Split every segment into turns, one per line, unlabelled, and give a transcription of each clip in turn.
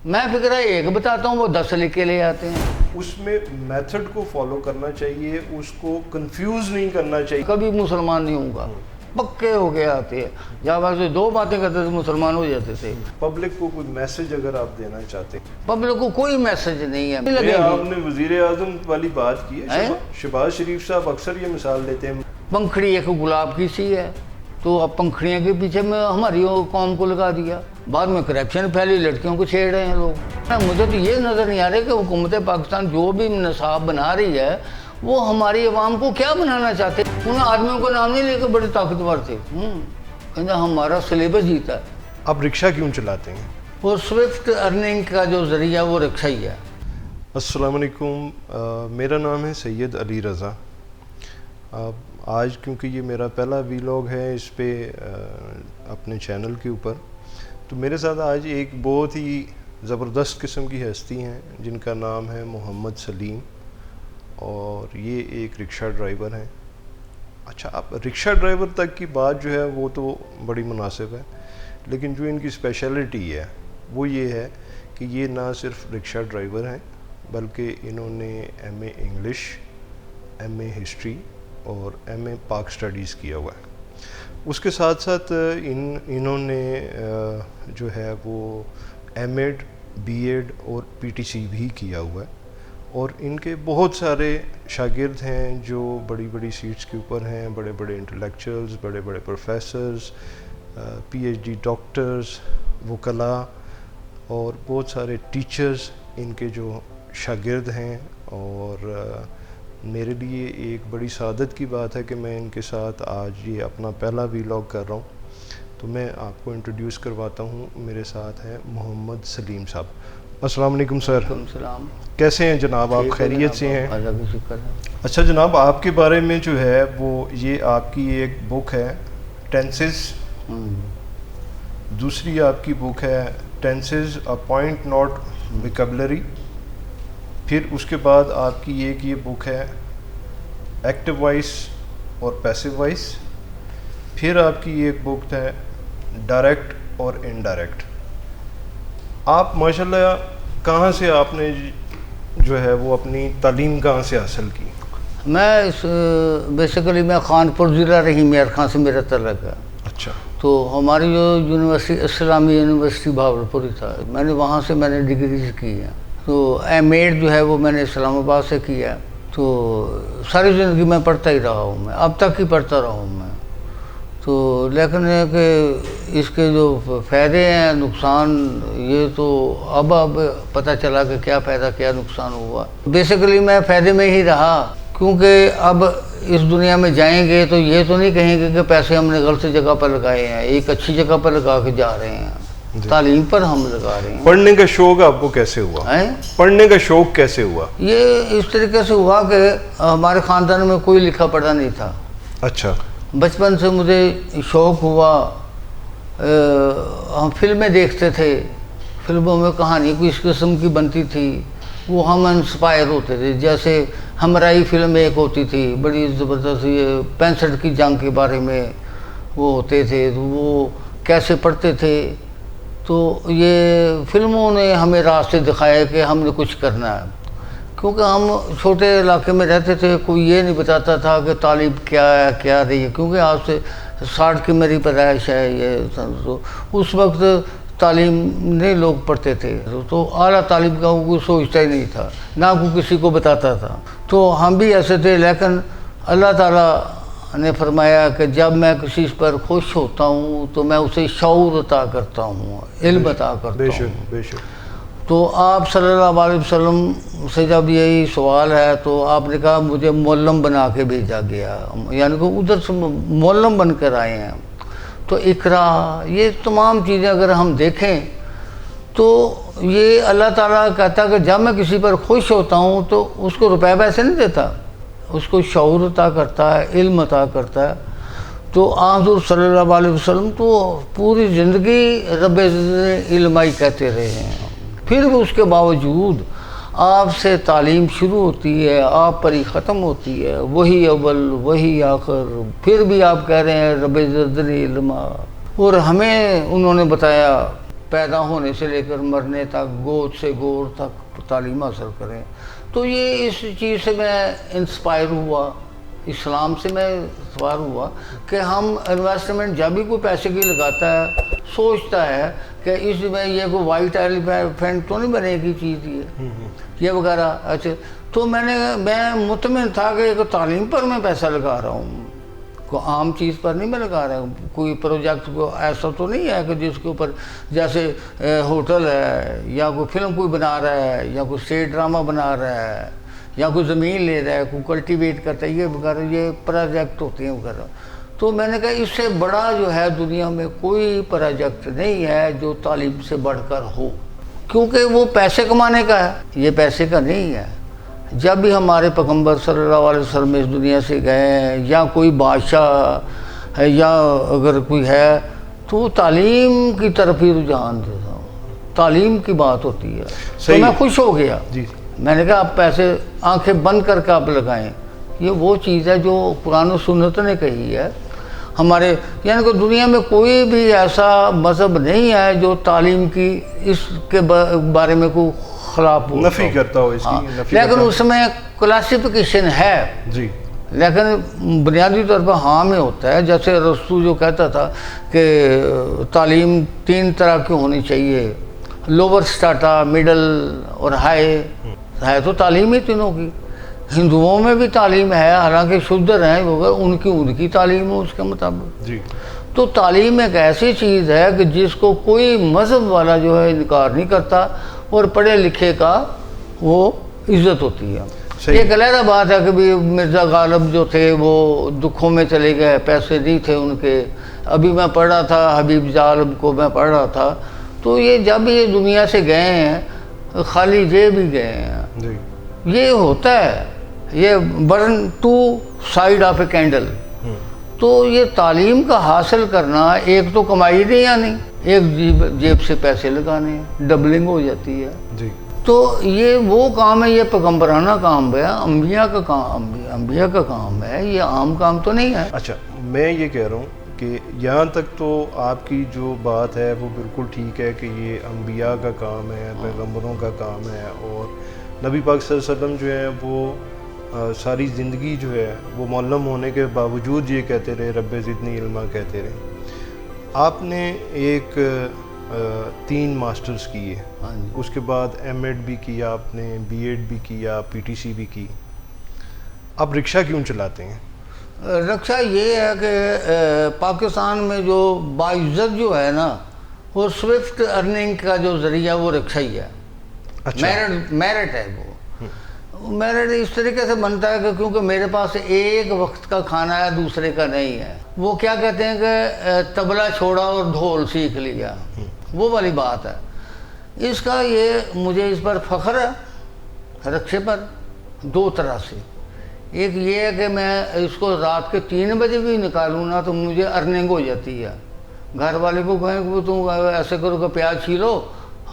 میں فکرہ ایک بتاتا ہوں وہ 10 لکھ کے لے آتے ہیں.
اس میں میتھڈ کو فالو کرنا چاہیے, اس کو کنفیوز نہیں کرنا چاہیے.
کبھی مسلمان نہیں ہوں گا, پکے ہو کے آتے ہیں. جب آپ سے 2 باتیں کرتے تھے مسلمان ہو جاتے تھے.
پبلک کو کوئی میسج اگر آپ دینا چاہتے ہیں.
پبلک کو کوئی میسج نہیں ہے.
آپ نے وزیر اعظم والی بات کی ہے, شہباز شریف صاحب اکثر یہ مثال دیتے ہیں.
پنکھڑی ایک گلاب کی سی ہے, تو اب پنکھڑیاں کے پیچھے میں ہماری قوم کو لگا دیا. بعد میں کرپشن پھیلی, لڑکیوں کو چھیڑ رہے ہیں لوگ. مجھے تو یہ نظر نہیں آ رہا کہ حکومت پاکستان جو بھی نصاب بنا رہی ہے وہ ہماری عوام کو کیا بنانا چاہتے ہیں. انہیں آدمیوں کو نام نہیں لے کے بڑے طاقتور تھے, کہتے ہمارا سلیبس جیتا ہے.
آپ رکشہ کیوں چلاتے ہیں؟
وہ سوئفٹ ارننگ کا جو ذریعہ وہ رکشہ ہی ہے.
السلام علیکم, میرا نام ہے سید علی رضا. آج کیونکہ یہ میرا پہلا ویلاگ ہے اس پہ اپنے چینل کے اوپر, تو میرے ساتھ آج ایک بہت ہی زبردست قسم کی ہستی ہیں جن کا نام ہے محمد سلیم, اور یہ ایک رکشہ ڈرائیور ہیں. اچھا, آپ رکشہ ڈرائیور تک کی بات جو ہے وہ تو بڑی مناسب ہے, لیکن جو ان کی اسپیشلٹی ہے وہ یہ ہے کہ یہ نہ صرف رکشہ ڈرائیور ہیں بلکہ انہوں نے M A English, M a history اور ایم اے پاک اسٹڈیز کیا ہوا ہے. اس کے ساتھ ساتھ انہوں نے جو ہے وہ ایم ایڈ, بی ایڈ اور پی ٹی سی بھی کیا ہوا ہے, اور ان کے بہت سارے شاگرد ہیں جو بڑی بڑی سیٹس کے اوپر ہیں, بڑے بڑے انٹلیکچوئلز, بڑے بڑے professors, P H D doctors, وکلاء اور بہت سارے ٹیچرز ان کے جو شاگرد ہیں. اور میرے لیے ایک بڑی سعادت کی بات ہے کہ میں ان کے ساتھ آج یہ اپنا پہلا ویلاگ کر رہا ہوں. تو میں آپ کو انٹروڈیوس کرواتا ہوں, میرے ساتھ ہے محمد سلیم صاحب. السلام علیکم سر.
وعلیکم السلام.
کیسے ہیں جناب, آپ خیریت سے ہیں؟
اللہ کا شکر ہے.
اچھا جناب, آپ کے بارے میں جو ہے وہ یہ آپ کی ایک بک ہے ٹینسز, دوسری آپ کی بک ہے tenses a point not vocabulary, پھر اس کے بعد آپ کی ایک یہ بک ہے ایکٹیو وائس اور پیسو وائس, پھر آپ کی ایک بک ہے ڈائریکٹ اور انڈائریکٹ. آپ ماشاءاللہ کہاں سے آپ نے جو ہے وہ اپنی تعلیم کہاں سے حاصل کی؟
میں بیسیکلی میں خانپور ضلع رحیم یار خان سے میرا تعلق ہے.
اچھا. تو
ہماری جو یونیورسٹی اسلامی یونیورسٹی بھاولپور تھا, میں نے وہاں سے میں نے ڈگریز کی ہیں. تو ایم ایڈ جو ہے وہ میں نے اسلام آباد سے کیا ہے. تو ساری زندگی میں پڑھتا ہی رہا ہوں, میں اب تک ہی پڑھتا رہا ہوں میں. تو لیکن یہ کہ اس کے جو فائدے ہیں, نقصان, یہ تو اب پتہ چلا کہ کیا فائدہ کیا نقصان ہوا. بیسیکلی میں فائدے میں ہی رہا, کیونکہ اب اس دنیا میں جائیں گے تو یہ تو نہیں کہیں گے کہ پیسے ہم نے غلط جگہ پر لگائے ہیں, ایک اچھی جگہ پر لگا کے جا رہے ہیں. تعلیم پر ہم لگا رہے ہیں.
پڑھنے کا شوق آپ کو کیسے ہوا؟ پڑھنے کا شوق کیسے ہوا؟
یہ اس طریقے سے ہوا کہ ہمارے خاندان میں کوئی لکھا پڑھا نہیں تھا.
اچھا. بچپن
سے مجھے شوق ہوا, ہم فلمیں دیکھتے تھے, فلموں میں کہانی کوئی اس قسم کی بنتی تھی, وہ ہم انسپائر ہوتے تھے. جیسے ہمرائی فلم ایک ہوتی تھی بڑی زبردست, یہ 65 کی جنگ کے بارے میں وہ ہوتے تھے, تو وہ کیسے پڑھتے تھے. تو یہ فلموں نے ہمیں راستے دکھائے کہ ہم نے کچھ کرنا ہے, کیونکہ ہم چھوٹے علاقے میں رہتے تھے, کوئی یہ نہیں بتاتا تھا کہ تعلیم کیا ہے کیا رہی ہے. کیونکہ آج سے 60 کی میری پیدائش ہے, یہ تو اس وقت تعلیم نہیں لوگ پڑھتے تھے, تو اعلیٰ تعلیم کا کوئی سوچتا ہی نہیں تھا, نہ کوئی کسی کو بتاتا تھا. تو ہم بھی ایسے تھے, لیکن اللہ تعالیٰ نے فرمایا کہ جب میں کسی پر خوش ہوتا ہوں تو میں اسے شعور عطا کرتا ہوں, علم عطا کرتا ہوں.
بے شک.
تو آپ صلی اللہ علیہ وسلم سے جب یہی سوال ہے تو آپ نے کہا مجھے معلم بنا کے بھیجا گیا, یعنی کہ ادھر سے معلم بن کر آئے ہیں. تو اقرا, یہ تمام چیزیں اگر ہم دیکھیں تو یہ اللہ تعالیٰ کہتا ہے کہ جب میں کسی پر خوش ہوتا ہوں تو اس کو روپے پیسے نہیں دیتا, اس کو شعور عطا کرتا ہے, علم عطا کرتا ہے. تو حضور صلی اللہ علیہ وسلم تو پوری زندگی رب علمائی کہتے رہے ہیں, پھر بھی اس کے باوجود آپ سے تعلیم شروع ہوتی ہے, آپ پر ہی ختم ہوتی ہے, وہی اول وہی آخر, پھر بھی آپ کہہ رہے ہیں رب زدنی علما. اور ہمیں انہوں نے بتایا پیدا ہونے سے لے کر مرنے تک، گود سے گور تک تعلیم حاصل کریں. تو یہ اس چیز سے میں انسپائر ہوا، اسلام سے میں انسپائر ہوا کہ ہم انویسٹمنٹ جب بھی کوئی پیسے کی لگاتا ہے سوچتا ہے کہ اس میں یہ کوئی وائٹ ایلیفینٹ تو نہیں بنے گی چیز یہ وغیرہ. اچھا تو میں مطمئن تھا کہ ایک تعلیم پر میں پیسہ لگا رہا ہوں، کوئی عام چیز پر نہیں میں لگا رہا ہوں. کوئی پروجیکٹ کو ایسا تو نہیں ہے کہ جس کے اوپر جیسے ہوٹل ہے یا کوئی فلم کوئی بنا رہا ہے یا کوئی اسٹیج ڈرامہ بنا رہا ہے یا کوئی زمین لے رہا ہے، کوئی کلٹیویٹ کرتا ہے، یہ وغیرہ یہ پروجیکٹ ہوتے ہیں وغیرہ. تو میں نے کہا اس سے بڑا جو ہے دنیا میں کوئی پروجیکٹ نہیں ہے جو تعلیم سے بڑھ کر ہو، کیونکہ وہ پیسے کمانے کا ہے، یہ پیسے کا نہیں ہے. جب بھی ہمارے پیغمبر صلی اللہ علیہ وسلم اس دنیا سے گئے ہیں یا کوئی بادشاہ ہے یا اگر کوئی ہے تو وہ تعلیم کی طرف ہی رجحان دیتا ہوں، تعلیم کی بات ہوتی ہے. تو میں خوش ہو گیا. میں نے کہا آپ پیسے آنکھیں بند کر کے آپ لگائیں. یہ وہ چیز ہے جو قرآن و سنت نے کہی ہے. ہمارے یعنی کہ دنیا میں کوئی بھی ایسا مذہب نہیں ہے جو تعلیم کی اس کے بارے میں کوئی خلاف
نفی کرتا ہو اس کی.
لیکن اس میں کلاسیفیکیشن ہے
جی،
لیکن بنیادی طور پر ہاں میں ہوتا ہے. جیسے رسول جو کہتا تھا کہ تعلیم 3 طرح کی ہونی چاہیے، لوور سٹاٹا، مڈل اور ہائی. ہے تو تعلیم ہی تینوں کی. ہندوؤں میں بھی تعلیم ہے، حالانکہ شودر ہیں ان کی تعلیم ہے اس کے مطابق.
جی.
تو تعلیم ایک ایسی چیز ہے کہ جس کو کوئی مذہب والا جو ہے انکار نہیں کرتا اور پڑھے لکھے کا وہ عزت ہوتی ہے. ایک علیحدہ بات ہے کہ بھی مرزا غالب جو تھے وہ دکھوں میں چلے گئے، پیسے نہیں تھے ان کے. ابھی میں پڑھ رہا تھا حبیب جالب کو میں پڑھ رہا تھا، تو یہ جب یہ دنیا سے گئے ہیں خالی جیب بھی گئے ہیں. یہ ہوتا ہے، یہ burn two side of a candle. تو یہ تعلیم کا حاصل کرنا ایک تو کمائی نہیں آنی، ایک جیب سے پیسے لگانے، ڈبلنگ ہو جاتی ہے.
جی.
تو یہ وہ کام ہے، یہ پیغمبرانہ کام ہے، انبیاء کا کام ہے، یہ عام کام تو نہیں ہے.
اچھا میں یہ کہہ رہا ہوں کہ یہاں تک تو آپ کی جو بات ہے وہ بالکل ٹھیک ہے کہ یہ انبیاء کا کام ہے، پیغمبروں کا کام ہے، اور نبی پاک صلی اللہ علیہ وسلم جو ہے وہ ساری زندگی جو ہے وہ معلم ہونے کے باوجود یہ کہتے رہے رب زدنی علما کہتے رہے. آپ نے ایک 3 ماسٹرز کیے، اس کے بعد ایم ایڈ بھی کیا آپ نے، بی ایڈ بھی کیا، پی ٹی سی بھی کی. آپ رکشہ کیوں چلاتے ہیں؟
رکشہ یہ ہے کہ پاکستان میں جو باعزت جو ہے نا وہ سوئفٹ ارننگ کا جو ذریعہ وہ رکشہ ہی ہے. میرٹ ہے وہ میرٹ اس طریقے سے بنتا ہے کہ کیونکہ میرے پاس ایک وقت کا کھانا ہے دوسرے کا نہیں ہے. وہ کیا کہتے ہیں کہ طبلہ چھوڑا اور ڈھول سیکھ لیا، وہ والی بات ہے. اس کا یہ مجھے اس پر فخر ہے رکشے پر 2 طرح سے. ایک یہ ہے کہ میں اس کو رات کے 3 بجے بھی نکالوں نا تو مجھے ارننگ ہو جاتی ہے. گھر والے کو کہیں کہ تم ایسے کرو کہ پیاز چھیلو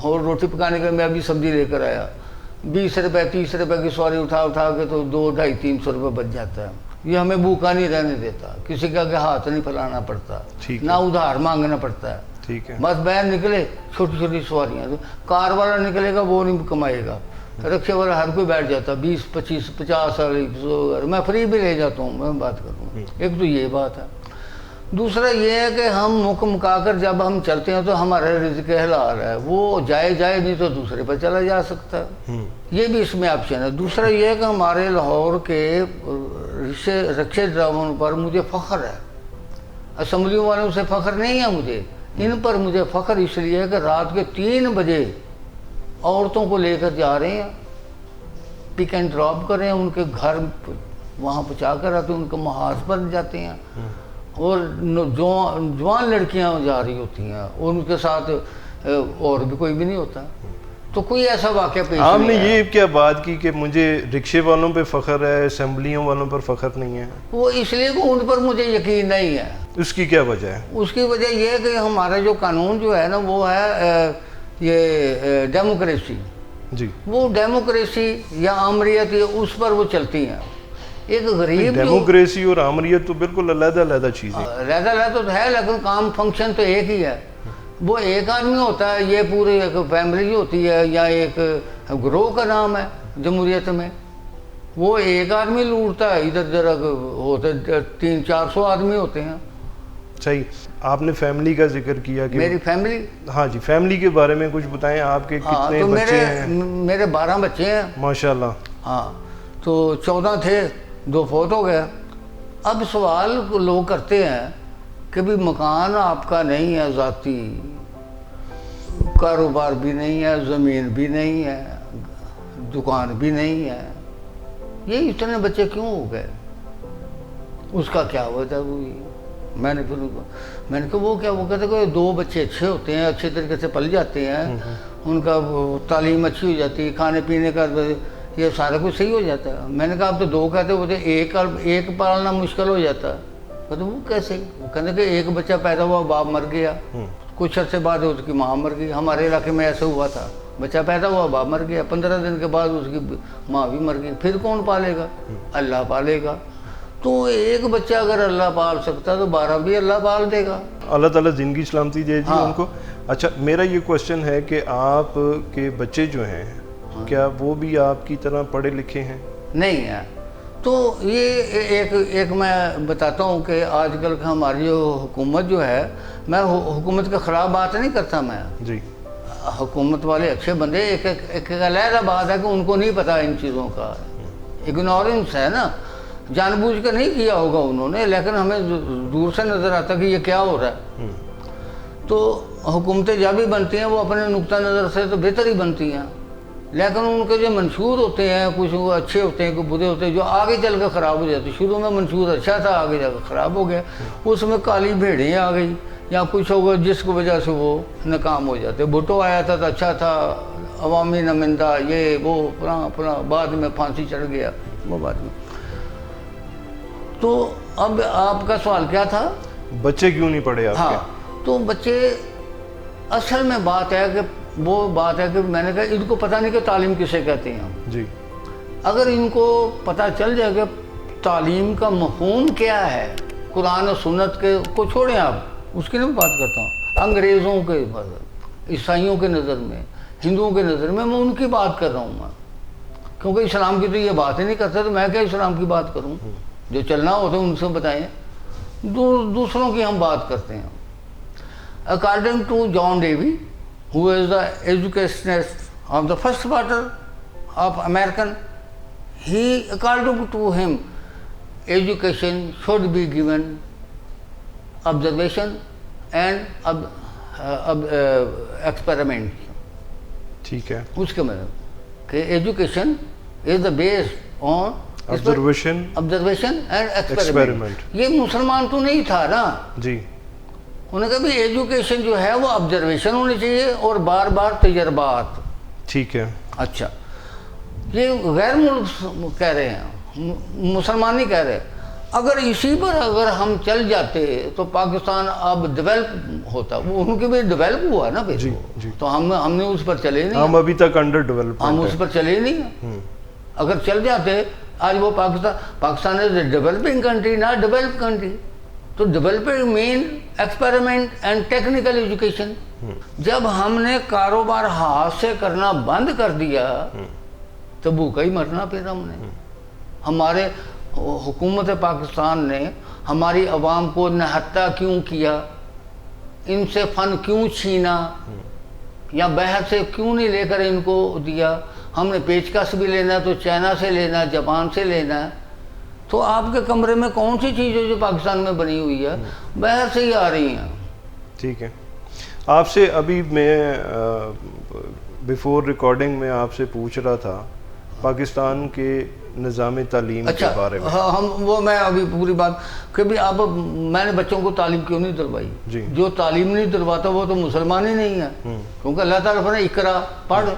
اور روٹی پکانے کے میں ابھی سبزی لے کر آیا، 20 روپے 30 روپے کی سواری اٹھا کے تو 200 250 300 روپے بچ جاتا ہے. یہ ہمیں بھوکا نہیں رہنے دیتا، کسی کا کہ ہاتھ نہیں پھیلانا پڑتا، نہ ادھار مانگنا پڑتا ہے. بس باہر نکلے چھوٹی چھوٹی سواریاں. کار والا نکلے گا وہ نہیں کمائے گا، رکشے والا ہر کوئی بیٹھ جاتا 20 25 50 100. میں فری بھی لے جاتا ہوں، میں بات کروں. ایک تو یہ بات ہے. دوسرا یہ ہے کہ ہم مکا کر جب ہم چلتے ہیں تو ہمارا رزق حلال ہے، وہ جائے نہیں تو دوسرے پر چلا جا سکتا ہے. یہ بھی اس میں آپشن ہے. دوسرا یہ ہے کہ ہمارے لاہور کے رکشے ڈرائیوروں پر مجھے فخر ہے. اسمبلیوں والوں سے فخر نہیں ہے مجھے، ان پر مجھے فخر اس لیے ہے کہ رات کے 3 بجے عورتوں کو لے کر جا رہے ہیں، پک اینڈ ڈراپ کر رہے ہیں، ان کے گھر وہاں پہنچا کر آتے ہیں، ان کے محاذ پر جاتے ہیں، اور جوان لڑکیاں جا رہی ہوتی ہیں اور ان کے ساتھ اور بھی کوئی بھی نہیں ہوتا. تو کوئی ایسا واقعہ پیش
آپ نے یہ کیا بات کی کہ مجھے رکشے والوں پہ فخر ہے، اسمبلیوں والوں پر فخر نہیں ہے؟ وہ
اس لیے کہ ان پر مجھے یقین نہیں ہے.
اس کی کیا وجہ ہے؟
اس کی وجہ یہ ہے کہ ہمارا جو قانون جو ہے نا وہ ہے یہ ڈیموکریسی.
جی. وہ
ڈیموکریسی یا آمریت اس پر وہ چلتی ہیں. ایک غریب
ڈیموکریسی اور آمریت تو بالکل علیحدہ چیز ہے.
علیحدہ تو ہے لیکن کام فنکشن تو ایک ہی ہے. وہ ایک آدمی ہوتا ہے، یہ پوری ایک فیملی ہوتی ہے یا ایک گروہ کا نام ہے جمہوریت میں. وہ ایک آدمی لوٹتا ہے، ادھر ادھر ہوتے 300-400 آدمی ہوتے ہیں.
صحیح. آپ نے فیملی کا ذکر کیا کہ
میری فیملی،
ہاں جی، فیملی کے بارے میں کچھ بتائیں. آپ کے کتنے بچے ہیں؟
میرے 12 بچے ہیں
ماشاءاللہ.
ہاں، تو 14 تھے، 2 فوت ہو گئے. اب سوال لوگ کرتے ہیں کہ بھی مکان آپ کا نہیں ہے ذاتی، کاروبار بھی نہیں ہے، زمین بھی نہیں ہے، دکان بھی نہیں ہے، یہ اتنے بچے کیوں ہو گئے؟ اس کا کیا وجہ ہوئی؟ میں نے کہا وہ کیا، وہ کہتے کہ 2 بچے اچھے ہوتے ہیں، اچھے طریقے سے پل جاتے ہیں، ان کا تعلیم اچھی ہو جاتی ہے، کھانے پینے کا یہ سارا کچھ صحیح ہو جاتا ہے. میں نے کہا آپ تو 2 کہتے ہوتے، ایک پالنا مشکل ہو جاتا ہے. کہتے وہ کیسے؟ وہ کہتے کہ ایک بچہ پیدا ہوا، باپ مر گیا، کچھ عرصے بعد اس کی ماں مر گئی. ہمارے علاقے میں ایسے ہوا تھا، بچہ پیدا ہوا، باپ مر گیا، 15 دن کے بعد اس کی ماں بھی مر گئی. پھر کون پالے گا؟ اللہ پالے گا. تو ایک بچہ اگر اللہ پال سکتا تو 12 بھی اللہ پال دے گا.
اللہ تعالیٰ زندگی سلامتی دے جی ان کو. اچھا، میرا یہ کوشچن ہے کہ آپ کے بچے جو ہیں کیا وہ بھی آپ کی طرح پڑھے لکھے ہیں؟
نہیں ہے. تو یہ ایک میں بتاتا ہوں کہ آج کل ہماری جو حکومت جو ہے، میں حکومت کے خلاف بات نہیں کرتا، میں
جی
حکومت والے اچھے بندے، ایک علیحدہ بات ہے کہ ان کو نہیں پتہ ان چیزوں کا، اگنورنس ہے نا، جان بوجھ کر نہیں کیا ہوگا انہوں نے، لیکن ہمیں دور سے نظر آتا کہ یہ کیا ہو رہا ہے. تو حکومتیں جب بھی بنتی ہیں وہ اپنے نقطہ نظر سے تو بہتر ہی بنتی ہیں، لیکن ان کے جو منشور ہوتے ہیں، کچھ وہ اچھے ہوتے ہیں، کچھ برے ہوتے ہیں، جو آگے چل کر خراب ہو جاتے. شروع میں منشور اچھا تھا، آگے جا کر خراب ہو گیا، اس میں کالی بھیڑیں آ گئی یا کچھ ہوگا جس کی وجہ سے وہ ناکام ہو جاتے. بھٹو آیا تھا تو اچھا تھا، عوامی نمائندہ، یہ وہ فلاں، بعد میں پھانسی چڑھ گیا وہ بعد میں. تو اب آپ کا سوال کیا تھا؟
بچے کیوں نہیں پڑھے آپ کے؟
ہاں، تو بچے اصل میں بات ہے کہ وہ بات ہے کہ میں نے کہا ان کو پتہ نہیں کہ تعلیم کسے کہتے ہیں.
جی.
اگر ان کو پتہ چل جائے کہ تعلیم کا مفہوم کیا ہے، قرآن و سنت کے کو چھوڑیں آپ، اس کی نہیں بات کرتا ہوں، انگریزوں کے، عیسائیوں کے نظر میں، ہندوؤں کے نظر میں ان کی بات کر رہا ہوں میں، کیونکہ اسلام کی تو یہ بات ہی نہیں کرتا، تو میں کیا اسلام کی بات کروں؟ جو چلنا ہوتا ہے ان سے بتائیں، دوسروں کی ہم بات کرتے ہیں. According to John Davy, who is the educationist of the first quarter of American, according to him, education should be given observation and experiment.
ٹھیک ہے.
اس کے مطلب کہ education is the base on
observation
and experiment. یہ مسلمان تو نہیں تھا نا
جی.
انہوں نے کہا بھی ایجوکیشن جو ہے وہ آبزرویشن ہونی چاہیے اور بار بار تجربات.
ٹھیک ہے.
اچھا، یہ غیر ملک کہہ رہے ہیں، مسلمان نہیں کہہ رہے. اگر اسی پر اگر ہم چل جاتے تو پاکستان اب ڈیولپ ہوتا. وہ ان کے بھی ڈیولپ ہوا نا پھر، تو ہم نے اس پر چلے نہیں،
ہم ابھی تک انڈر ڈیولپ،
ہم اس پر چلے نہیں. اگر چل جاتے آج وہ Pakistan is a developing country, not develop country. تو ڈیولپنگ مین ایکسپیریمنٹ اینڈ ٹیکنیکل ایجوکیشن. جب ہم نے کاروبار ہاتھ سے کرنا بند کر دیا تو بھوکا ہی مرنا. پھر ہم نے، ہمارے حکومت پاکستان نے ہماری عوام کو نہتا کیوں کیا، ان سے فن کیوں چھینا، یا باہر سے کیوں نہیں لے کر ان کو دیا. ہم نے پیچکس بھی لینا تو چائنا سے لینا، جاپان سے لینا. تو آپ کے کمرے میں کون سی چیز ہے جو پاکستان میں بنی ہوئی ہے؟ باہر سے ہی آ رہی ہیں.
ٹھیک ہے. آپ سے ابھی میں بیفور ریکارڈنگ میں آپ سے پوچھ رہا تھا پاکستان کے نظام تعلیم کے بارے میں.
میں ابھی پوری بات کہ بھی آپ، میں نے بچوں کو تعلیم کیوں نہیں دلوائی؟ جو تعلیم نہیں دلواتا وہ تو مسلمان ہی نہیں ہے، کیونکہ اللہ تعالیٰ نے اقرا پڑھ.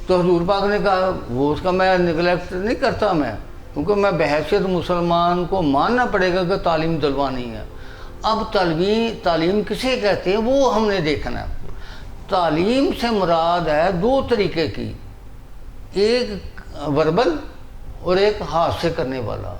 تو حضور پاک نے کہا، وہ اس کا میں نگلیکٹ نہیں کرتا میں، کیونکہ میں بحیثیت مسلمان کو ماننا پڑے گا کہ تعلیم دلوانی ہے. اب تعلیم کسے کہتے ہیں وہ ہم نے دیکھنا ہے. تعلیم سے مراد ہے 2 طریقے کی، ایک وربل اور ایک ہاتھ سے کرنے والا.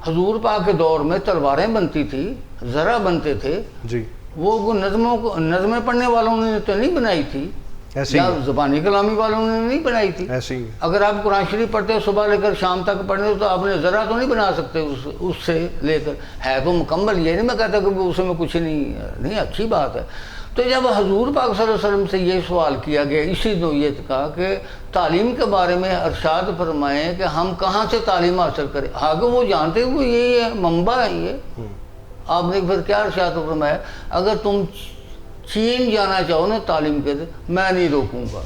حضور پاک کے دور میں تلواریں بنتی تھی، زرہ بنتے تھے،
جی،
وہ نظمیں پڑھنے والوں نے تو نہیں بنائی تھی,
ایسے
یا زبانی کلامی والوں نے نہیں بنائی تھی.
ایسے ہی
اگر آپ قرآن شریف پڑھتے ہو صبح لے کر شام تک پڑھنے تو آپ نے ذرا تو نہیں بنا سکتے اس سے لے کر. ہے تو مکمل, یہ نہیں میں کہتا کہ اس میں کچھ نہیں اچھی بات ہے. تو جب حضور پاک صلی اللہ علیہ وسلم سے یہ سوال کیا گیا اسی نوعیت کا کہ تعلیم کے بارے میں ارشاد فرمائیں کہ ہم کہاں سے تعلیم حاصل کریں, آگے وہ جانتے ہیں وہ یہی ہے, منبع ہے یہ. آپ نے پھر کیا ارشاد فرمایا, اگر تم چین جانا چاہو نا تعلیم کے, میں نہیں روکوں گا.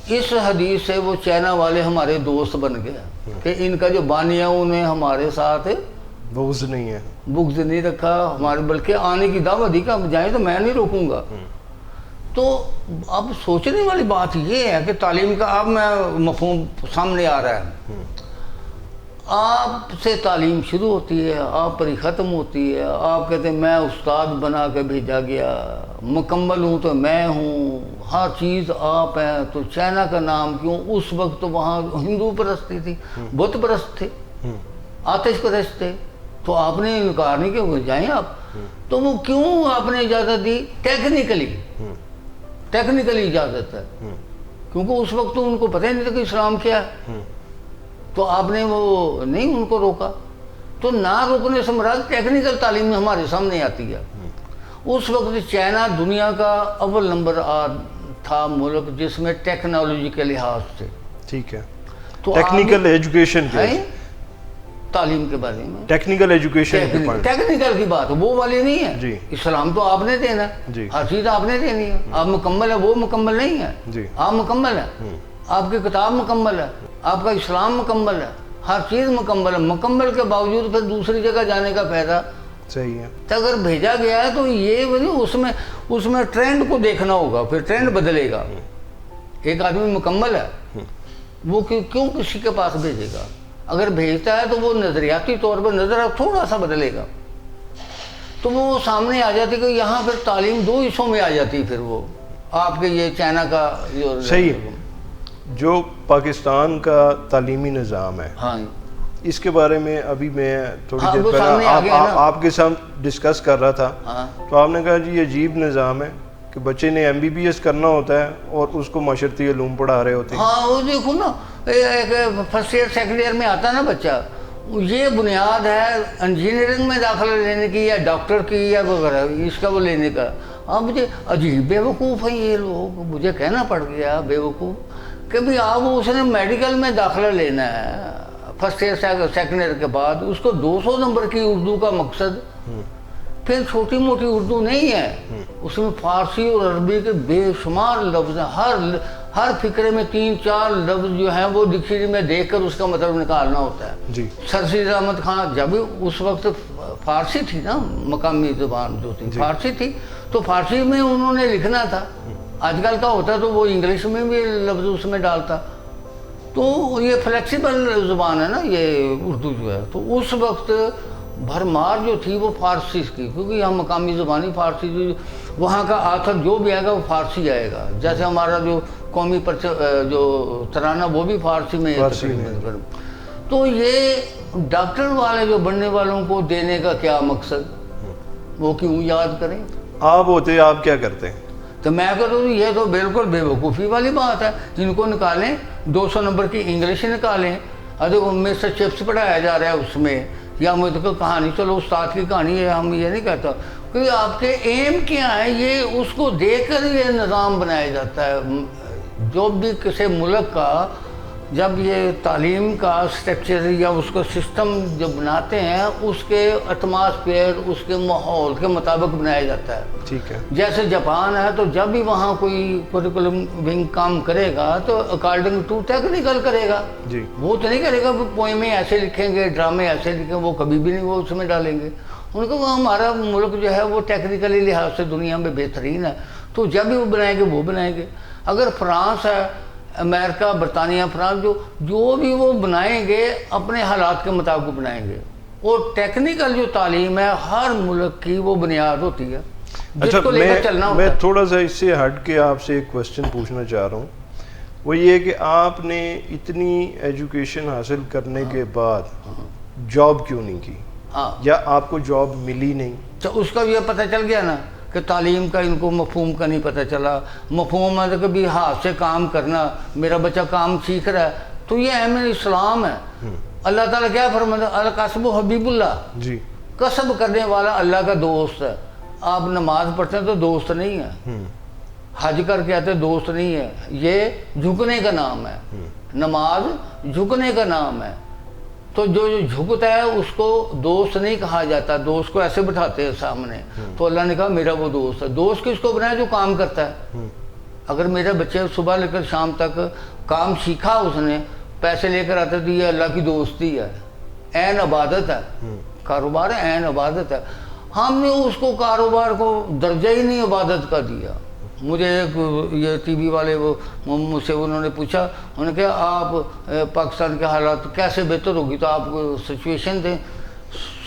اس حدیث سے وہ چائنا والے ہمارے دوست بن گیا کہ ان کا جو بانی ہے انہیں ہمارے ساتھ
بغض نہیں ہے,
بغض نہیں رکھا ہمارے, بلکہ آنے کی دعوت دی کہ ہم جائیں تو میں نہیں روکوں گا. تو اب سوچنے والی بات یہ ہے کہ تعلیم کا اب میں مفہوم سامنے آ رہا ہے. آپ سے تعلیم شروع ہوتی ہے, آپ پر ہی ختم ہوتی ہے. آپ کہتے ہیں میں استاد بنا کے بھیجا گیا, مکمل ہوں تو میں ہوں, ہر چیز آپ ہیں. تو چائنا کا نام کیوں؟ اس وقت وہاں ہندو پرستی تھی, بت پرست تھے, آتش پرست تھے. تو آپ نے انکار نہیں کیا جائیں آپ. تو وہ کیوں آپ نے اجازت دی؟ ٹیکنیکلی اجازت ہے, کیونکہ اس وقت تو ان کو پتہ ہی نہیں تھا کہ اسلام کیا ہے. تو آپ نے وہ نہیں ان کو روکا. تو نہ روکنے سے مراد ٹیکنیکل تعلیم ہمارے سامنے آتی ہے. اس وقت چائنا دنیا کا اول نمبر تھا ملک جس میں ٹیکنالوجی کے لحاظ سے.
ٹھیک ہے,
تو
ٹیکنیکل ایجوکیشن
تعلیم کے بارے میں
ٹیکنیکل ایجوکیشن
ٹیکنیکل کی بات وہ والی نہیں ہے.
جی,
اسلام تو آپ نے دینا ہے, ہر چیز آپ نے دینی ہے. آپ مکمل ہے, وہ مکمل نہیں ہے.
جی,
آپ مکمل ہے, آپ کی کتاب مکمل ہے, آپ کا اسلام مکمل ہے, ہر چیز مکمل ہے. مکمل کے باوجود پھر دوسری جگہ جانے کا فائدہ
صحیح ہے.
اگر بھیجا گیا ہے تو یہ اس میں ٹرینڈ کو دیکھنا ہوگا, پھر ٹرینڈ بدلے گا. ایک آدمی مکمل ہے, وہ کیوں کسی کے پاس بھیجے گا؟ اگر بھیجتا ہے تو وہ نظریاتی طور پر نظر تھوڑا سا بدلے گا. تو وہ سامنے آ جاتی کہ یہاں پھر تعلیم دو حصوں میں آ جاتی. پھر وہ آپ کے یہ چائنا کا
صحیح, جو پاکستان کا تعلیمی نظام ہے,
ہاں,
اس کے بارے میں ابھی میں تھوڑی دیر پہلے آپ کے ساتھ ڈسکس کر رہا تھا. تو آپ نے کہا جی یہ عجیب نظام ہے کہ بچے نے MBBS کرنا ہوتا ہے اور اس کو معاشرتی علوم پڑھا رہے ہوتے ہیں.
ہاں, وہ دیکھو نا, فرسٹ ایئر سیکنڈ ایئر میں آتا نا بچہ, یہ بنیاد ہے انجینئرنگ میں داخلہ لینے کی یا ڈاکٹر کی یا وغیرہ اس کا وہ لینے کا. اب مجھے عجیب بیوقوف ہیں یہ لوگ, مجھے کہنا پڑ گیا بیوقوف کہ بھائی آپ اس نے میڈیکل میں داخلہ لینا ہے فرسٹ ایئر سیکنڈ ایئر کے بعد, اس کو 200 نمبر کی اردو کا مقصد, پھر چھوٹی موٹی اردو نہیں ہے, اس میں فارسی اور عربی کے بے شمار لفظ ہیں. ہر فقرے میں 3-4 لفظ جو ہیں وہ ڈکشنری میں دیکھ کر اس کا مطلب نکالنا ہوتا ہے.
جی,
سرسید احمد خان, جب اس وقت فارسی تھی نا, مقامی زبان جو تھی فارسی تھی, تو فارسی میں انہوں نے لکھنا تھا. آج کل کا ہوتا تو وہ انگلش میں بھی لفظ اس میں ڈالتا. تو یہ فلیکسیبل زبان ہے نا یہ اردو جو ہے. تو اس وقت بھرمار جو تھی وہ فارسی کی, کیونکہ یہاں مقامی زبانی فارسی, جو وہاں کا آتھر جو بھی آئے گا وہ فارسی آئے گا. جیسے ہمارا جو قومی جو ترانہ وہ بھی فارسی میں ہے. تو یہ ڈاکٹر والے جو بننے والوں کو دینے کا کیا مقصد, وہ کیوں یاد کریں؟
آپ ہوتے آپ کیا کرتے ہیں؟
تو میں کہتا ہوں یہ تو بالکل بے وقوفی والی بات ہے. ان کو نکالیں, 200 نمبر کی انگلش نکالیں. ادھر مسٹر چپس پڑھایا جا رہا ہے اس میں, یا مجھے تو کہانی, چلو استاد کی کہانی ہے, ہم یہ نہیں کہتا کہ آپ کے ایم کیا ہے, یہ اس کو دیکھ کر یہ نظام بنایا جاتا ہے. جو بھی کسی ملک کا جب یہ تعلیم کا سٹرکچر یا اس کا سسٹم جو بناتے ہیں اس کے ایٹماسفیئر, اس کے ماحول کے مطابق بنایا جاتا ہے.
ٹھیک ہے,
جیسے جاپان ہے, تو جب بھی وہاں کوئی کریکولم ونگ کام کرے گا تو اکارڈنگ ٹو ٹیکنیکل کرے گا.
جی,
وہ تو نہیں کرے گا پوئمیں ایسے لکھیں گے, ڈرامے ایسے لکھیں گے, وہ کبھی بھی نہیں وہ اس میں ڈالیں گے. ان کو ہمارا ملک جو ہے وہ ٹیکنیکلی لحاظ سے دنیا میں بہترین ہے, تو جب بھی وہ بنائیں گے وہ بنائیں گے. اگر فرانس ہے, امریکہ, برطانیہ, فرانس, جو بھی وہ بنائیں گے اپنے حالات کے مطابق بنائیں گے. اور ٹیکنیکل جو تعلیم ہے ہر ملک کی وہ بنیاد ہوتی ہے.
اچھا, میں تھوڑا سا اس سے ہٹ کے آپ سے ایک کوشچن پوچھنا چاہ رہا ہوں. وہ یہ کہ آپ نے اتنی ایجوکیشن حاصل کرنے کے بعد جاب کیوں نہیں کی؟
ہاں
یا آپ کو جاب ملی نہیں؟
تو اس کا یہ پتہ چل گیا نا کہ تعلیم کا ان کو مفہوم کا نہیں پتہ چلا. مفہوم ہے کہ بھی ہاتھ سے کام کرنا, میرا بچہ کام سیکھ رہا ہے تو یہ اہم اسلام ہے. اللہ تعالیٰ کیا فرماتا ہے, القاسب و حبیب اللہ,
جی
کسب کرنے والا اللہ کا دوست ہے. آپ نماز پڑھتے ہیں تو دوست نہیں ہے, حج کر کے آتے دوست نہیں ہے. یہ جھکنے کا نام ہے, نماز جھکنے کا نام ہے. تو جو جھکتا ہے اس کو دوست نہیں کہا جاتا, دوست کو ایسے بٹھاتے ہیں سامنے. تو اللہ نے کہا میرا وہ دوست ہے. دوست کس کو بنایا, جو کام کرتا ہے. اگر میرے بچے صبح لے کر شام تک کام سیکھا, اس نے پیسے لے کر آتے, تو یہ اللہ کی دوستی ہے, عین عبادت ہے. کاروبار ہے, عین عبادت ہے. ہم نے اس کو کاروبار کو درجہ ہی نہیں عبادت کا دیا. مجھے ایک یہ ٹی وی والے وہ مجھ سے انہوں نے پوچھا, انہوں نے کہا آپ پاکستان کے حالات کیسے بہتر ہوگی, تو آپ سچویشن دیں,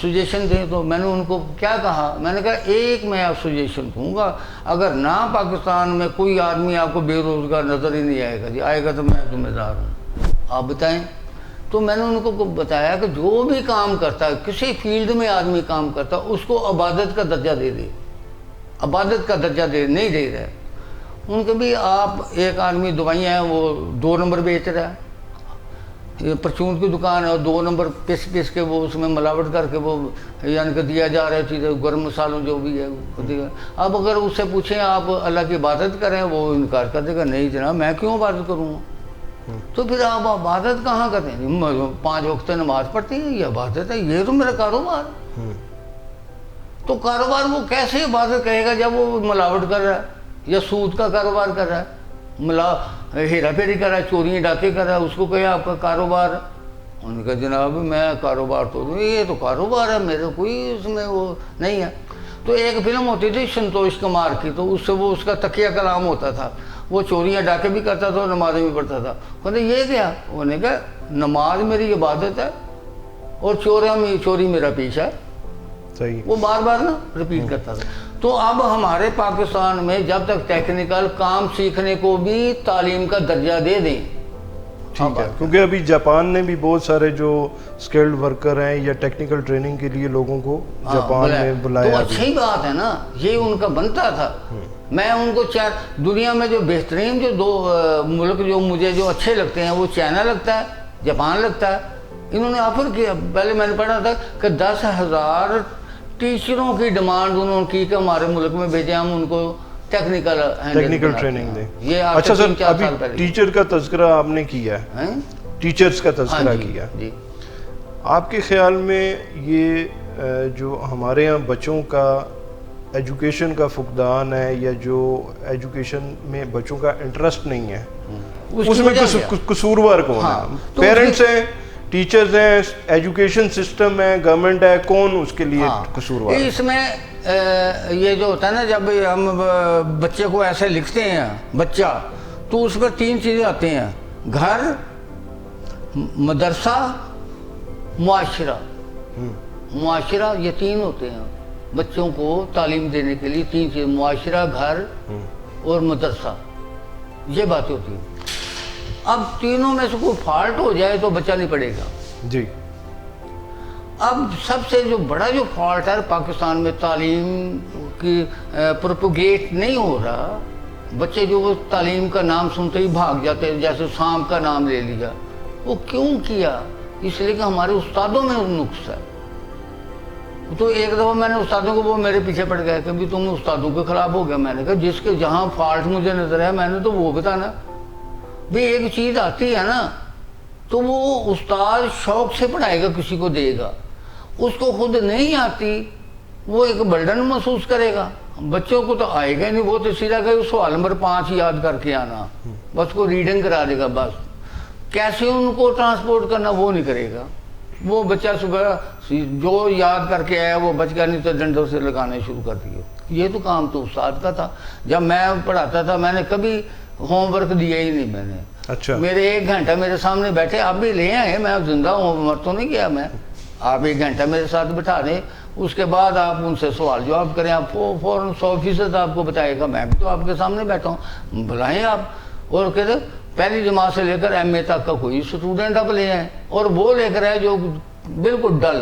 سجیشن دیں. تو میں نے ان کو کیا کہا, میں نے کہا ایک میں آپ سجیشن دوں گا, اگر نہ پاکستان میں کوئی آدمی آپ کو بے روزگار نظر ہی نہیں آئے گا, جی آئے گا تو میں ذمہ دار ہوں, آپ بتائیں. تو میں نے ان کو بتایا کہ جو بھی کام کرتا ہے, کسی فیلڈ میں آدمی کام کرتا ہے, اس کو عبادت کا درجہ دے دے, عبادت کا درجہ نہیں دے رہا ہے. ان کے بھی آپ ایک آدمی دوائیاں ہیں وہ 2 نمبر بیچ رہا ہے, یہ پرچون کی دکان ہے, اور 2 نمبر پس کے وہ اس میں ملاوٹ کر کے وہ یعنی کہ دیا جا رہا ہے چیزیں, گرم مسالوں جو بھی ہے وہ دیا. اب اگر اس سے پوچھیں آپ اللہ کی عبادت کریں, وہ انکار کر دے گا, نہیں جناب میں کیوں عبادت کروں. تو پھر آپ عبادت کہاں کرتے ہیں, 5 وقت نماز پڑھتی ہیں, یہ عبادت ہے, یہ تو میرا کاروبار ہے. تو کاروبار وہ کیسے عبادت کہے گا جب وہ ملاوٹ کر رہا ہے, یا سود کا کاروبار کر رہا ہے, ہیرا پھیری کر رہا ہے, چوریاں ڈاکے کر رہا ہے, اس کو کہے آپ کا کاروبار. انہوں نے کہا جناب میں کاروبار تو یہ تو کاروبار ہے, میرا کوئی اس میں وہ نہیں ہے. تو ایک فلم ہوتی تھی سنتوش کمار کی, تو اس سے وہ اس کا تکیہ کلام ہوتا تھا, وہ چوریاں ڈاکے بھی کرتا تھا اور نمازیں بھی پڑھتا تھا. کہتے یہ کیا, انہوں نے کہا نماز میری عبادت ہے اور چوری میرا پیشہ ہے.
صحیح.
وہ بار بار نا رپیٹ کرتا تھا. تو اب ہمارے پاکستان میں جب تک ٹیکنیکل کام سیکھنے کو بھی تعلیم کا درجہ دے دیں,
ٹھیک ہے, کیونکہ ابھی جاپان نے بھی بہت سارے جو اسکلڈ ورکر ہیں یا ٹیکنیکل ٹریننگ کے لیے لوگوں کو جاپان میں بلایا.
تو اچھی بات ہے نا, یہ ان کا بنتا تھا. میں ان کو دنیا میں جو بہترین جو 2 ملک جو مجھے جو اچھے لگتے ہیں, وہ چائنا لگتا ہے, جاپان لگتا ہے. انہوں نے آفر کیا, پہلے میں نے پڑھا تھا کہ 10,000 ٹیچروں کی ڈیمانڈ انہوں نے کی کہ ہمارے ملک میں بھیجیں, ہم ان کو ٹیکنیکل
ٹریننگ دیں.
یہ
اچھا سر, ابھی ٹیچر کا تذکرہ آپ نے کیا ہے, ٹیچرز کا تذکرہ کیا, آپ کے خیال میں یہ جو ہمارے ہاں بچوں کا ایجوکیشن کا فقدان ہے, یا جو ایجوکیشن میں بچوں کا انٹرسٹ نہیں ہے, اس میں قصوروار کون ہے؟ پیرنٹس ہیں, ٹیچرز ہیں, ایجوکیشن سسٹم ہے, گورنمنٹ ہے, کون اس کے لیے قصوروار ہے؟
اس میں یہ جو ہوتا ہے نا, جب ہم بچے کو ایسے لکھتے ہیں بچہ, تو اس پر 3 چیزیں آتی ہیں, گھر, مدرسہ, معاشرہ. معاشرہ, یہ 3 ہوتے ہیں بچوں کو تعلیم دینے کے لیے. 3 چیز, معاشرہ, گھر اور مدرسہ, یہ باتیں ہوتی ہیں. اب تینوں میں سے کوئی فالٹ ہو جائے تو بچہ نہیں پڑھے گا.
جی.
اب سب سے جو بڑا جو فالٹ ہے پاکستان میں, تعلیم کی پروپوگیٹ نہیں ہو رہا. بچے جو تعلیم کا نام سنتے ہی بھاگ جاتے ہیں, جیسے سانپ کا نام لے لیا. وہ کیوں کیا؟ اس لیے کہ ہمارے استادوں میں نقص ہے. تو ایک دفعہ میں نے استادوں کو, وہ میرے پیچھے پڑ گئے کہ بھی تم استادوں کے خلاف ہو گیا. میں نے کہا جس کے جہاں فالٹ مجھے نظر ہے میں نے تو وہ بتانا. بھی ایک چیز آتی ہے نا, تو وہ استاد شوق سے پڑھائے گا, کسی کو دے گا. اس کو خود نہیں آتی, وہ ایک برڈن محسوس کرے گا. بچوں کو تو آئے گا نہیں, وہ تو سیدھا کہ سوال نمبر 5 یاد کر کے آنا, بس کو ریڈنگ کرا دے گا. بس کیسے ان کو ٹرانسپورٹ کرنا وہ نہیں کرے گا. وہ بچہ صبح جو یاد کر کے آیا وہ بچ گیا, نہیں تو ڈنڈوں سے لگانے شروع کر دیے. یہ تو کام تو استاد کا تھا. جب میں پڑھاتا تھا میں نے کبھی ہوم ورک دیا ہی نہیں. میں نے,
اچھا,
میرے 1 گھنٹہ میرے سامنے بیٹھے, آپ بھی لے آئے, میں زندہ ہوں, مر تو نہیں گیا میں. آپ 1 گھنٹہ میرے ساتھ بٹھا دیں, اس کے بعد آپ ان سے سوال جواب کریں, آپ فوراً 100% آپ کو بتائے گا. میں بھی تو آپ کے سامنے بیٹھا ہوں, بلائیں آپ. اور کہتے پہلی جماعت سے لے کر ایم اے تک کا کوئی اسٹوڈنٹ آپ لے آئیں, اور وہ لے کر آئے جو بالکل ڈل,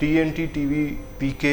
TNT TV PK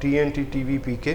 TNT TV PK।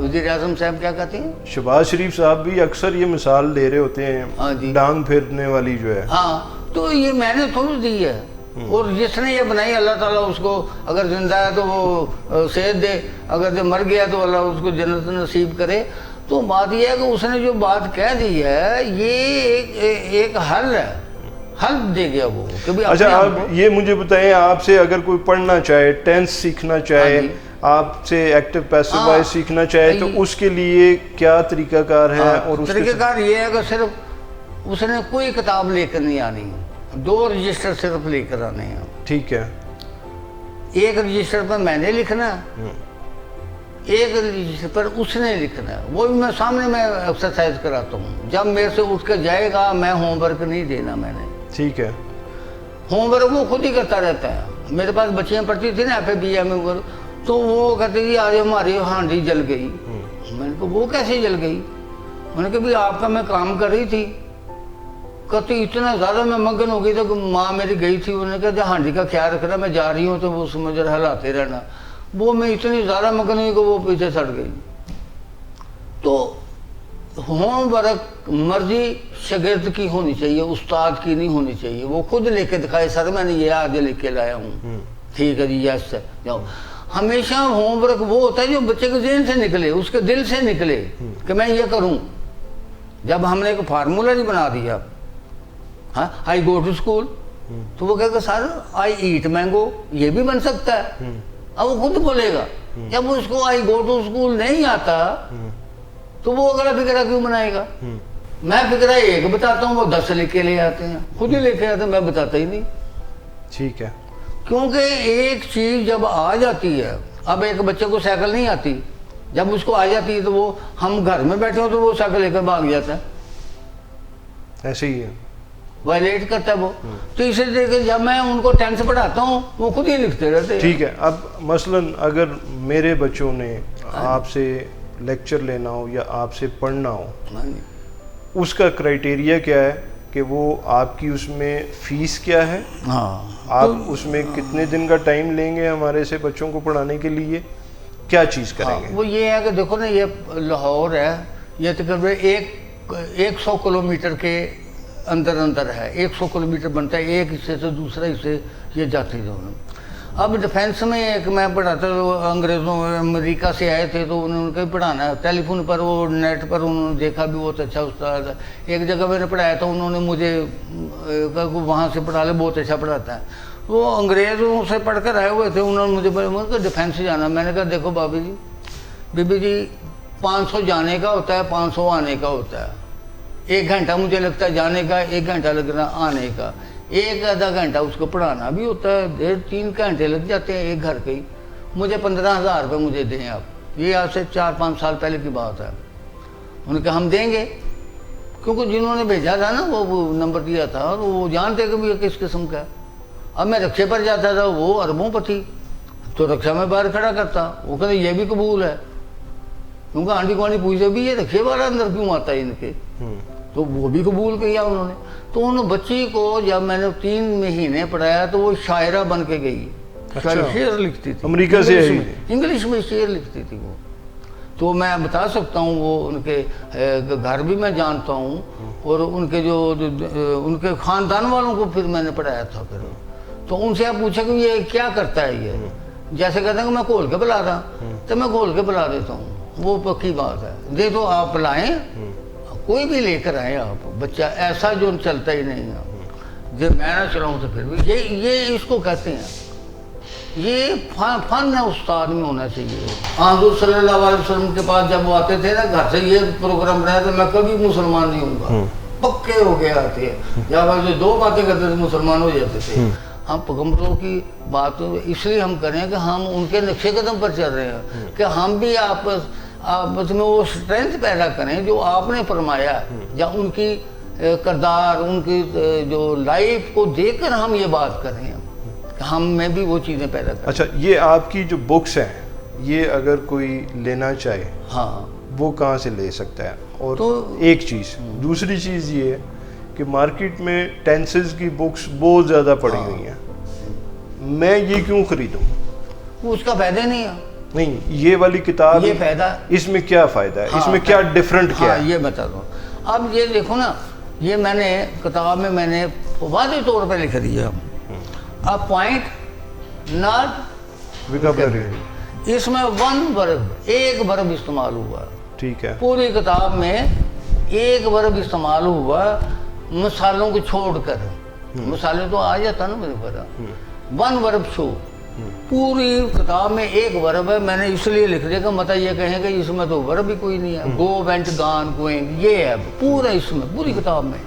وزیر اعظم صاحب کیا کہتے ہیں؟
شہباز شریف صاحب بھی اکثر یہ مثال دے رہے ہوتے
ہاں
ہیں,
جی.
ڈانگ پھیرنے والی جو ہے.
ہاں تو یہ میں نے تھوڑی دی ہے, اور جس نے یہ بنائی اللہ تعالیٰ اس کو اگر زندہ ہے تو وہ صحت دے, اگر جو مر گیا تو اللہ اس کو جنت نصیب کرے. تو بات یہ ہے کہ اس نے جو بات کہہ دی ہے یہ ایک حل ہے, حل دے گیا وہ کہ بھی.
اچھا آپ یہ مجھے بتائیں, آپ سے اگر کوئی پڑھنا چاہے, ٹینس سیکھنا چاہے, آپ سے ایکٹیو پیسو وائز سیکھنا چاہے, تو اس کے لیے کیا طریقہ کار ہے؟ اور
طریقہ کار یہ ہے کہ صرف اس نے کوئی کتاب لے کر نہیں آنی, 2 رجسٹر صرف لے کر آنے ہیں.
ٹھیک ہے.
ایک رجسٹر پر میں نے لکھنا ہے, ایک رجسٹر پر اس نے لکھنا ہے. وہ بھی میں سامنے میں ایکسرسائز کراتا ہوں. جب میرے سے اٹھ کے جائے گا میں ہوم ورک نہیں دینا میں نے.
ٹھیک ہے.
ہوم ورک وہ خود ہی کرتا رہتا ہے. میرے پاس بچیاں پڑھتی تھی نا ایف اے بی ایم میں, تو وہ کہتے تھی آج ہماری ہانڈی جل گئی. میں نے کہا وہ کیسے جل گئی؟ میں نے کہا بھی آپ کا میں کام کر رہی تھی. کہتی اتنا زیادہ میں مگن ہو گئی تھا کہ ماں میری گئی تھی, انہوں نے کہا ہانڈی کا خیال رکھنا, میں جا رہی ہوں تو وہ سمجھ ہلاتے رہنا. وہ میں اتنی زیادہ مگن ہوئی کہ وہ پیچھے سٹ گئی. تو ہوم ورک مرضی شاگرد کی ہونی چاہیے, استاد کی نہیں ہونی چاہیے. وہ خود لے کے دکھائے, سر میں نے یہ آج لے کے لایا ہوں, ٹھیک ہے جی یس جاؤ. ہمیشہ ہوم ورک وہ ہوتا ہے جو بچے کے ذہن سے نکلے, اس کے دل سے نکلے کہ میں یہ کروں. جب ہم نے ایک فارمولہ نہیں بنا دیا, ہاں آئی گو ٹو اسکول, تو وہ کہے گا سر آئی ایٹ مینگو, یہ بھی بن سکتا ہے. اب وہ خود بولے گا. جب اس کو آئی گو ٹو اسکول نہیں آتا تو وہ اگلا فکرہ کیوں بنائے گا؟ میں فکرہ ایک بتاتا ہوں, وہ 10 لکھ کے لے آتے ہیں, خود ہی لے کے آتے ہیں, میں بتاتا ہی نہیں.
ٹھیک ہے.
کیونکہ ایک چیز جب آ جاتی ہے, اب ایک بچے کو سائیکل نہیں آتی, جب اس کو آ جاتی ہے تو وہ, ہم گھر میں بیٹھے ہوں تو وہ سائیکل لے کر بھاگ جاتا ہے,
ایسے ہی ہے,
وائلیٹ کرتا ہے وہ. تو اسی طریقے جب میں ان کو ٹینس پڑھاتا ہوں وہ خود ہی لکھتے رہتے ہیں.
ٹھیک ہے. اب مثلاً اگر میرے بچوں نے آپ سے لیکچر لینا ہو یا آپ سے پڑھنا ہو, اس کا کرائٹیریا کیا ہے کہ وہ آپ کی اس میں فیس کیا ہے؟ آپ اس میں کتنے دن کا ٹائم لیں گے ہمارے سے بچوں کو پڑھانے کے لیے, کیا چیز کریں گے؟
وہ یہ ہے کہ دیکھو نا, یہ لاہور ہے, یہ تقریباً 100 کلومیٹر کے اندر ہے. 100 کلومیٹر بنتا ہے, ایک حصے سے دوسرے حصے یہ جاتے دونوں. اب ڈیفینس میں ایک میں پڑھاتا, انگریزوں امریکہ سے آئے تھے تو انہوں نے کہیں پڑھانا ہے, ٹیلی فون پر وہ نیٹ پر انہوں نے دیکھا بھی بہت اچھا استاد ہے. ایک جگہ میں نے پڑھایا تھا, انہوں نے مجھے کہا کہ وہاں سے پڑھا لے, بہت اچھا پڑھاتا ہے. وہ انگریزوں سے پڑھ کر آئے ہوئے تھے, انہوں نے مجھے بولا ڈیفینس جانا. میں نے کہا دیکھو بابی جی, بی جی 500 جانے کا ہوتا ہے, 500 آنے کا ہوتا ہے. 1 گھنٹہ مجھے لگتا ہے جانے کا, 1 گھنٹہ لگنا آنے کا, 1 آدھا گھنٹہ اس کو پڑھانا بھی ہوتا ہے, 1.5-3 گھنٹے لگ جاتے ہیں ایک گھر کے ہی. مجھے 15,000 روپے مجھے دیں آپ. یہ آج سے 4-5 سال پہلے کی بات ہے. انہوں نے کہا ہم دیں گے, کیونکہ جنہوں نے بھیجا تھا نا وہ نمبر دیا تھا, اور وہ جانتے کہ یہ کس قسم کا ہے. اب میں رکشے پر جاتا تھا, وہ اربوں پر تھی, تو رکشہ میں باہر کھڑا کرتا. وہ کہتے یہ بھی قبول ہے, کیونکہ آنٹی کو آنٹی پوچھتے بھی یہ رکشے والا اندر کیوں آتا ہے ان کے, تو وہ بھی قبول کیا انہوں نے. تو انہوں بچی کو جب میں نے 3 مہینے پڑھایا تو وہ شاعرہ بن کے گئی, شعر لکھتی تھی,
امریکہ سے
انگلش میں شعر لکھتی تھی وہ. تو میں بتا سکتا ہوں, وہ ان کے گھر بھی میں جانتا ہوں, اور ان کے جو ان کے خاندان والوں کو پھر میں نے پڑھایا تھا. پھر تو ان سے آپ پوچھیں کہ یہ کیا کرتا ہے, یہ جیسے کہتے ہیں کہ میں کھول کے پلا رہا, تو میں کھول کے پلا دیتا ہوں, وہ پکی بات ہے. دے تو آپ پلائیں, کوئی بھی لے کر آئے آپ, بچہ ایسا جو چلتا ہی نہیں ہے. جب میں نہ چلاؤں تو پھر بھی یہ اس کو کہتے ہیں, یہ فن ہے استاد میں ہونا چاہیے. حضور صلی اللہ علیہ وسلم کے پاس جب وہ آتے تھے نا, گھر سے یہ پروگرام رہا تو میں کبھی مسلمان نہیں ہوں گا, پکے ہو کے آتے ہیں. جب آپ 2 باتیں کرتے تھے مسلمان ہو جاتے تھے. ہم پیغمبروں کی بات اس لیے ہم کریں کہ ہم ان کے نقشے قدم پر چل رہے ہیں, کہ ہم بھی آپس میں وہ اسٹرینتھ پیدا کریں جو آپ نے فرمایا, یا ان کی کردار, ان کی جو لائف کو دیکھ کر ہم یہ بات کر رہے ہیں, کہ ہم میں بھی وہ چیزیں پیدا کریں.
اچھا, یہ آپ کی جو بکس ہیں, یہ اگر کوئی لینا چاہے,
ہاں,
وہ کہاں سے لے سکتا ہے؟ اور ایک چیز, دوسری چیز یہ ہے کہ مارکیٹ میں ٹینسز کی بکس بہت زیادہ پڑی ہوئی ہیں, میں یہ کیوں خریدوں؟
وہ اس کا فائدہ نہیں ہے.
نہیں یہ والی کتاب
یہ فائدہ
اس میں کیا فائدہ ہے, اس میں کیا ڈفرنٹ کیا ہے؟
یہ بتا دوں. اب یہ دیکھو نا, یہ میں نے کتاب میں نے واضح طور پہ لکھ دیا ا پوائنٹ ناٹ
ویکیبلری.
اس میں ون ورب, ایک ورب استعمال ہوا.
ٹھیک ہے.
پوری کتاب میں ایک ورب استعمال ہوا مثالوں کو چھوڑ کر. مثالیں تو آ جاتا نا میرے پر. ون ورب شو. پوری کتاب میں ایک ورب ہے. میں نے اس لیے لکھ دیا کہ مت یہ کہیں کہ اس میں تو ورب ہی کوئی نہیں ہے. گو وینٹ گان گوئنگ یہ ہے پورا اس میں پوری کتاب میں.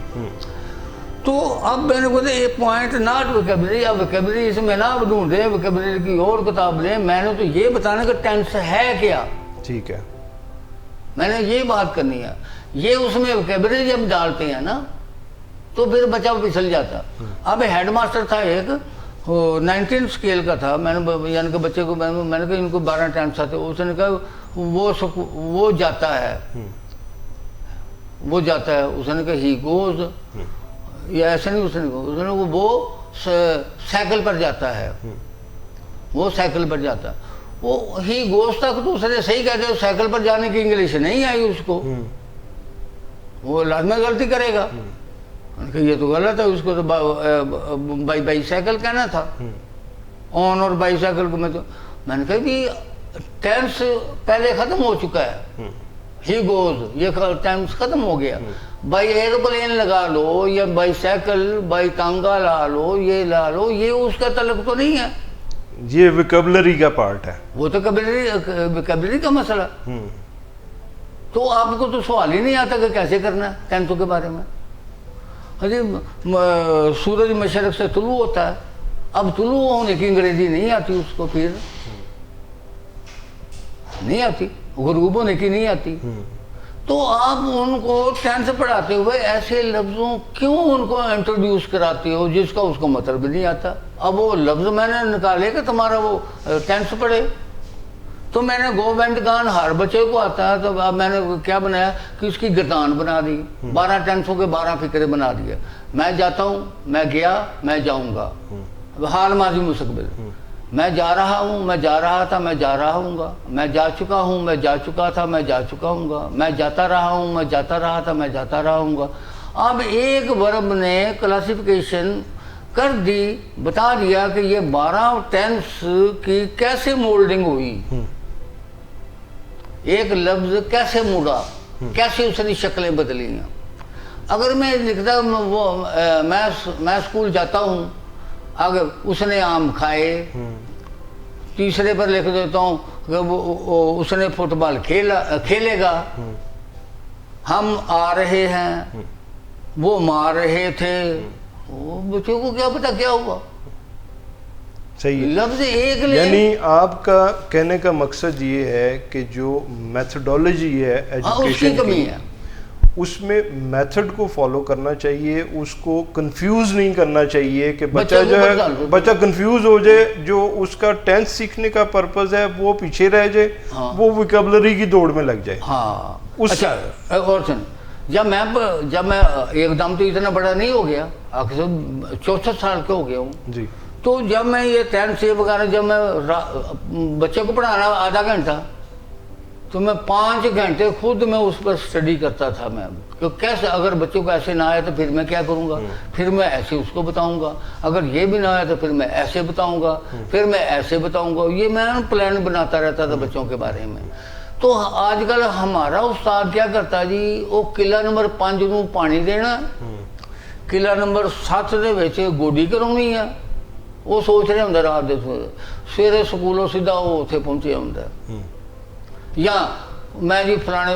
تو اب میں نے بولا ایک پوائنٹ ناٹ ویکیبلری. اب ویکیبلری اس میں نہ ڈھونڈیں, ویکیبلری کی اور کتاب لیں. میں نے تو یہ بتانا کہ ٹینس ہے کیا.
ٹھیک ہے.
میں نے یہ بات کرنی ہے. یہ اس میں ویکیبلری جب ڈالتے ہیں نا تو پھر بچہ پھسل جاتا. اب ہیڈ ماسٹر تھا ایک 19 اسکیل کا تھا. میں نے یعنی کہ بچے کو میں نے کہا ان کو 12 ٹینس آتے. اس نے کہا وہ جاتا ہے. اس نے کہا ہی گوز, یا ایسے نہیں اس نے کہا. اس نے وہ سائیکل پر جاتا ہے. وہ سائیکل پر جاتا ہے. وہ ہی گوز تک تو اس نے صحیح کہتے, سائیکل پر جانے کی انگلش نہیں آئی اس کو. وہ لازمی غلطی کرے گا کہ یہ تو غلط ہے. اس کو تو بائی سائیکل کہنا تھا. آن اور بائی سائیکل کو میں نے کہا کہ ٹینس پہلے ختم ہو چکا ہے. ہی گوز یہ ٹینس ختم ہو گیا. بائی ایروپلین لگا لو یا بائی سائیکل بائی تانگا لا لو, یہ لا لو, یہ اس کا تعلق تو نہیں ہے.
یہ ویکیبلری کا پارٹ ہے. وہ
تو ویکیبلری کا مسئلہ. تو آپ کو تو سوال ہی نہیں آتا کہ کیسے کرنا ہے ٹینسوں کے بارے میں. سورج مشرق سے طلوع ہوتا ہے. اب طلوع ہونے کی انگریزی نہیں آتی اس کو, پھر نہیں آتی. غروب ہونے کی نہیں آتی. تو آپ ان کو ٹینس پڑھاتے ہوئے ایسے لفظوں کیوں ان کو انٹروڈیوس کراتے ہو جس کا اس کو مطلب نہیں آتا. اب وہ لفظ میں نے نکالے کہ تمہارا وہ ٹینس پڑھے. تو میں نے گو وینٹ گان ہر بچے کو آتا ہے. تو اب میں نے کیا بنایا کہ اس کی گردان بنا دی. 12 ٹینسوں کے 12 فقرے بنا دیے. میں جاتا ہوں, میں گیا, میں جاؤں گا. حال ماضی مستقبل. میں جا رہا ہوں, میں جا رہا تھا, میں جا رہا ہوں گا. میں جا چکا ہوں, میں جا چکا تھا, میں جا چکا ہوں گا. میں جاتا رہا ہوں, میں جاتا رہا تھا, میں جاتا رہا ہوں گا. اب ایک ورب نے کلاسیفیکیشن کر دی, بتا دیا کہ یہ 12 ٹینس کی کیسے مولڈنگ ہوئی. ایک لفظ کیسے مڑا, کیسے اس نے شکلیں بدلی ہیں. اگر میں لکھتا وہ میں اسکول جاتا ہوں, اگر اس نے آم کھائے. تیسرے پر لکھ دیتا ہوں کہ اس نے فٹ بال کھیلے گا. ہم آ رہے ہیں, وہ مار رہے تھے. وہ بچوں کو کیا پتا کیا ہوا.
صحیح.
لفظ ایک
یعنی آپ کا کہنے کا مقصد یہ ہے کہ جو میتھڈولوجی ہے ایجوکیشن کی, اس میں میتھڈ کو فالو کرنا چاہیے. اس کو کنفیوز نہیں کرنا چاہیے کہ بچہ جو ہے بچہ کنفیوز ہو جائے. جو اس کا ٹینس سیکھنے کا پرپز ہے وہ پیچھے رہ جائے, وہ ویکیبلری کی دوڑ میں لگ جائے.
ہاں اچھا. اور سن, جب میں ایک دم تو اتنا بڑا نہیں ہو گیا, 64 سال کا ہو گیا ہوں جی. تو جب میں یہ ٹینس وغیرہ جب میں بچے کو پڑھانا آدھا گھنٹہ, تو میں 5 گھنٹے خود میں اس پر اسٹڈی کرتا تھا. میں کہ کیسے اگر بچوں کو ایسے نہ آئے تو پھر میں کیا کروں گا, پھر میں ایسے اس کو بتاؤں گا. اگر یہ بھی نہ آئے تو پھر میں ایسے بتاؤں گا, پھر میں ایسے بتاؤں گا. یہ میں پلان بناتا رہتا تھا بچوں کے بارے میں. تو آج کل ہمارا استاد کیا کرتا جی, وہ قلعہ نمبر 5 ਨੂੰ پانی دینا, قلعہ نمبر 7 ਦੇ ਵਿੱਚ ਗੋਡੀ ਕਰਾਉਣੀ ਹੈ. ਉਹ ਸੋਚ ਰਿਹਾ ਹੁੰਦਾ ਰਾਤ ਦੇ ਸਵੇਰੇ ਸਕੂਲੋਂ ਸਿੱਧਾ ਉਹ ਉੱਥੇ ਪਹੁੰਚਿਆ ਹੁੰਦਾ. ਜਾਂ ਮੈਂ ਜੀ ਫਲਾਣੇ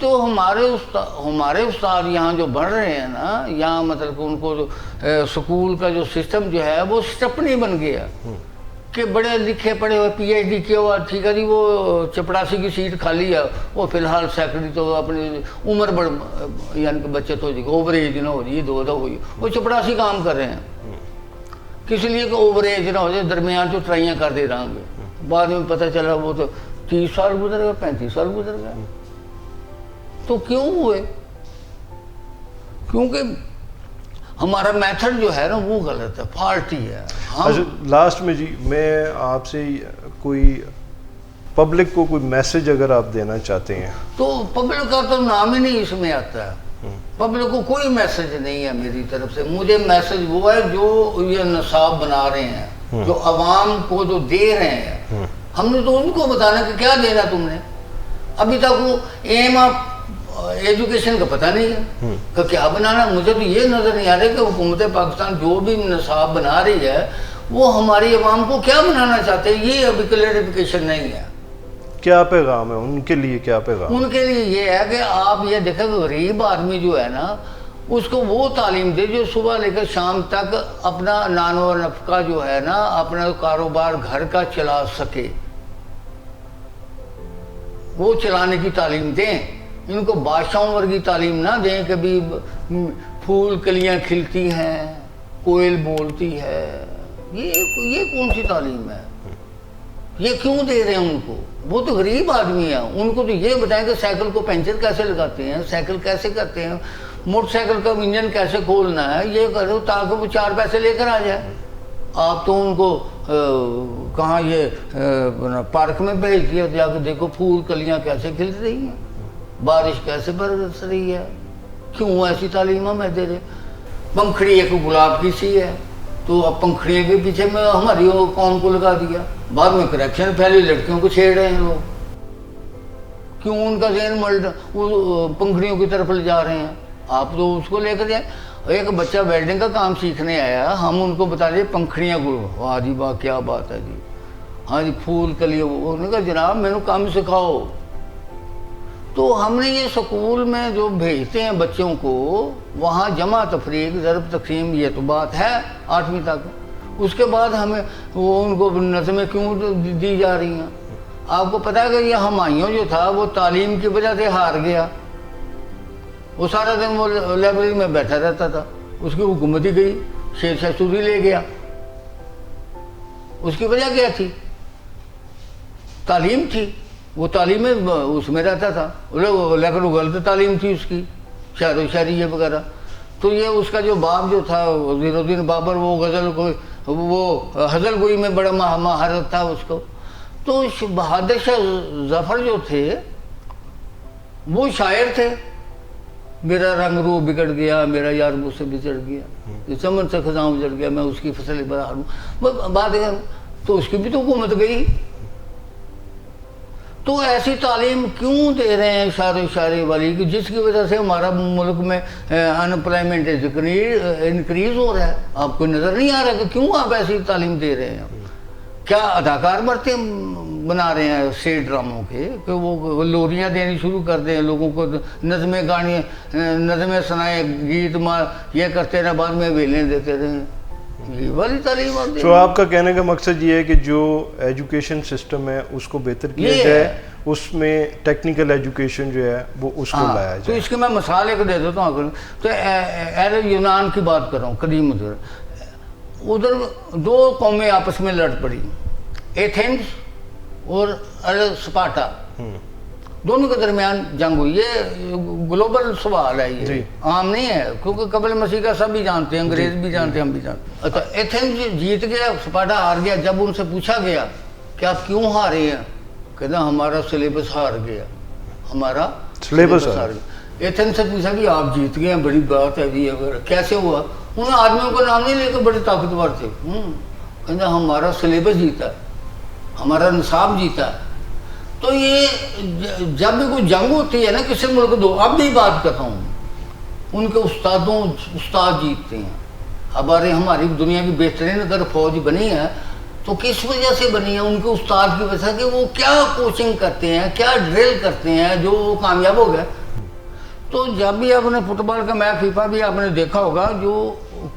تو ہمارے استاد یہاں جو بڑھ رہے ہیں نا، یہاں مطلب کہ ان کو سکول کا جو سسٹم جو ہے وہ سٹپنی بن گیا کہ بڑے لکھے پڑھے ہوئے پی ایچ ڈی کیا ہوا، ٹھیک ہے جی، وہ چپڑاسی کی سیٹ خالی ہے، وہ فی الحال سیکرٹری تو اپنی عمر بڑھ یعنی کہ بچے تو جی اوور ایج نہ ہو جی، دو ہوئی، وہ چپڑاسی کام کر رہے ہیں، کس لیے کہ اوور ایج نہ ہو جائے، درمیان تو ٹرائیاں کر دے رہا گے، بعد میں پتہ چلا وہ تو 30 سال گزر گئے، 35 سال گزر گئے. تو کیوں ہوئے؟ کیونکہ ہمارا میتھڈ جو ہے نا وہ غلط ہے، فالٹی ہے.
لاسٹ میں جی میں آپ سے کوئی پبلک کو کوئی میسج اگر آپ دینا چاہتے ہیں
تو پبلک کا تو نام ہی نہیں اس میں آتا ہے، پبلک کو کوئی میسج نہیں ہے میری طرف سے. مجھے میسج وہ ہے جو یہ نصاب بنا رہے ہیں، جو عوام کو جو دے رہے ہیں، ہم نے تو ان کو بتانا کہ کیا دینا تم نے. ابھی تک وہ ایم آف ایجوکیشن کا پتہ نہیں ہے کہ کیا بنانا. مجھے تو یہ نظر نہیں آ رہا کہ حکومت پاکستان جو بھی نصاب بنا رہی ہے وہ ہماری عوام کو کیا بنانا چاہتے ہیں، یہ ابھی کلیئرفیکیشن نہیں ہے.
کیا پیغام ہے ان کے لیے؟ کیا پیغام
ان کے لیے یہ ہے کہ آپ یہ دیکھیں کہ غریب آدمی جو ہے نا اس کو وہ تعلیم دے جو صبح لے کر شام تک اپنا نان و نفقہ جو ہے نا، اپنا کاروبار گھر کا چلا سکے، وہ چلانے کی تعلیم دیں. ان کو بادشاہوں ورگی تعلیم نہ دیں کہ بھی پھول کلیاں کھلتی ہیں، کوئل بولتی ہے. یہ کون سی تعلیم ہے؟ یہ کیوں دے رہے ہیں ان کو؟ وہ تو غریب آدمی ہیں، ان کو تو یہ بتائیں کہ سائیکل کو پنچر کیسے لگاتے ہیں، سائیکل کیسے کرتے ہیں، موٹر سائیکل کا انجن کیسے کھولنا ہے، یہ کرو تاکہ وہ 4 پیسے لے کر آ جائے. آپ تو ان کو کہاں یہ پارک میں بھیج دیا، جا کے دیکھو پھول کلیاں کیسے کھل رہی ہیں، بارش کیسے برس رہی ہے. کیوں ایسی تعلیم ہمیں دے رہے؟ پنکھڑی ایک گلاب کی سی ہے تو اب پنکھڑیوں کے پیچھے میں ہماری قوم کو لگا دیا. بعد میں کرپشن پھیلی، لڑکیوں کو چھیڑ رہے ہیں لوگ. کیوں ان کا ذہن پنکھڑیوں کی طرف لے جا رہے ہیں؟ آپ تو اس کو لے کر جائیں. ایک بچہ ویلڈنگ کا کام سیکھنے آیا، ہم ان کو بتا دیں پنکھڑیاں گڑو، واہ جی واہ کیا بات ہے جی، ہاں جی پھول کلی. انہوں نے کہا جناب میں نے کام سکھاؤ. تو ہم نے یہ سکول میں جو بھیجتے ہیں بچوں کو، وہاں جمع تفریق ضرب تقسیم یہ تو بات ہے 8ویں تک. اس کے بعد ہمیں وہ ان کو نظمیں کیوں دی جا رہی ہیں؟ آپ کو پتہ ہے کہ یہ ہمایوں جو تھا وہ تعلیم کی وجہ سے ہار گیا. وہ سارا دن وہ لائبریری میں بیٹھا رہتا تھا، اس کی حکومت ہی گئی، شیر شاہ سوری لے گیا. اس کی وجہ کیا تھی؟ تعلیم تھی. وہ تعلیم اس میں رہتا تھا، لیکن وہ غلط تعلیم تھی اس کی، شعر و شاعری وغیرہ. تو یہ اس کا جو باپ جو تھا وزیر الدین بابر، وہ غزل گوئی میں بڑا مہارت تھا اس کو. تو بہادر شاہ ظفر جو تھے وہ شاعر تھے. میرا رنگ رو بگڑ گیا، میرا یار مجھ سے بچڑ گیا، چمن سے خزاں اجڑ گیا، میں اس کی فصل بہار ہوں. بات تو اس کی بھی تو حکومت گئی. تو ایسی تعلیم کیوں دے رہے ہیں شعر و شاعری والی کہ جس کی وجہ سے ہمارا ملک میں انپلائمنٹ انکریز ہو رہا ہے؟ آپ کو نظر نہیں آ رہا کہ کیوں آپ ایسی تعلیم دے رہے ہیں؟ کیا اداکار بنا رہے ہیں اسٹیج ڈراموں کے کہ وہ لوریاں دینی شروع کر دیں لوگوں کو، نظمیں گانے، نظمیں سنائیں، گیت یہ کرتے رہے، بعد میں ویلیں دیتے رہے. یہ والی تعلیم
تو آپ کا کہنے کا مقصد یہ ہے کہ جو ایجوکیشن سسٹم ہے اس کو بہتر کیا جائے، اس میں ٹیکنیکل ایجوکیشن جو ہے وہ اس کو لایا جائے.
تو اس کی میں مثال ایک دے دیتا ہوں. تو اہل یونان کی بات کر رہا ہوں، قدیم ادھر 2 قومیں آپس میں لڑ پڑی، ایتھنس اور اسپارٹا، دونوں کے درمیان جنگ ہوئی. یہ گلوبل سوال ہے، یہ عام نہیں ہے کیونکہ قبل مسیح کا سب بھی جانتے ہیں، انگریز بھی جانتے ہیں، ہم بھی جانتے ہیں. اچھا ایتھنس جیت گیا، اسپارٹا ہار گیا. جب ان سے پوچھا گیا کہ آپ کیوں ہارے ہیں، کہنا ہمارا سلیبس ہار گیا، ہمارا سلیبس ہار گیا. ایتھنس سے پوچھا کہ آپ جیت گئے ہیں، بڑی بات ہے جی، کیسے ہوا؟ انہوں نے آدمیوں کا نام نہیں لے کے، بڑے طاقتور تھے. کہنا ہمارا سلیبس جیتا ہے، ہمارا نصاب جیتا ہے. تو یہ جب بھی کوئی جنگ ہوتی ہے نا کسی ملک دو، اب بھی بات کرتا ہوں، ان کے استاد جیتتے ہیں. ہماری دنیا کی بہترین اگر فوج بنی ہے تو کس وجہ سے بنی ہے؟ ان کے استاد کی وجہ سے کہ وہ کیا کوچنگ کرتے ہیں، کیا ڈرل کرتے ہیں جو وہ کامیاب ہو گئے. تو جب بھی آپ نے فٹ بال کا میچ فیفا بھی آپ نے دیکھا ہوگا، جو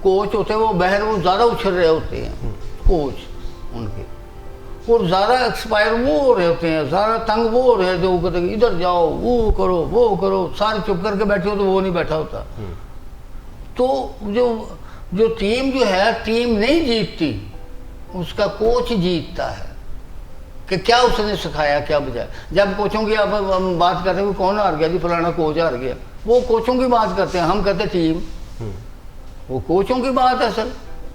کوچ ہوتے ہیں وہ باہر وہ زیادہ اچھل رہے ہوتے ہیں کوچ ان کے، اور زیادہ ایکسپائر وہ ہو رہے ہوتے ہیں، زیادہ تنگ وہ ہو رہے ہوتے ہیں، وہ کہتے ہیں ادھر جاؤ، وہ کرو، سارے چپ کر کے بیٹھے ہو تو وہ نہیں بیٹھا ہوتا. تو جو ٹیم جو ہے، ٹیم نہیں جیتتی، اس کا کوچ جیتتا ہے کہ کیا اس نے سکھایا، کیا بجایا. جب کوچوں کی آپ ہم بات کرتے ہیں کہ کون ہار گیا جی، فلانا کوچ ہار گیا، وہ کوچوں کی بات کرتے ہیں، ہم کہتے ہیں ٹیم. وہ کوچوں کی بات ہے سر،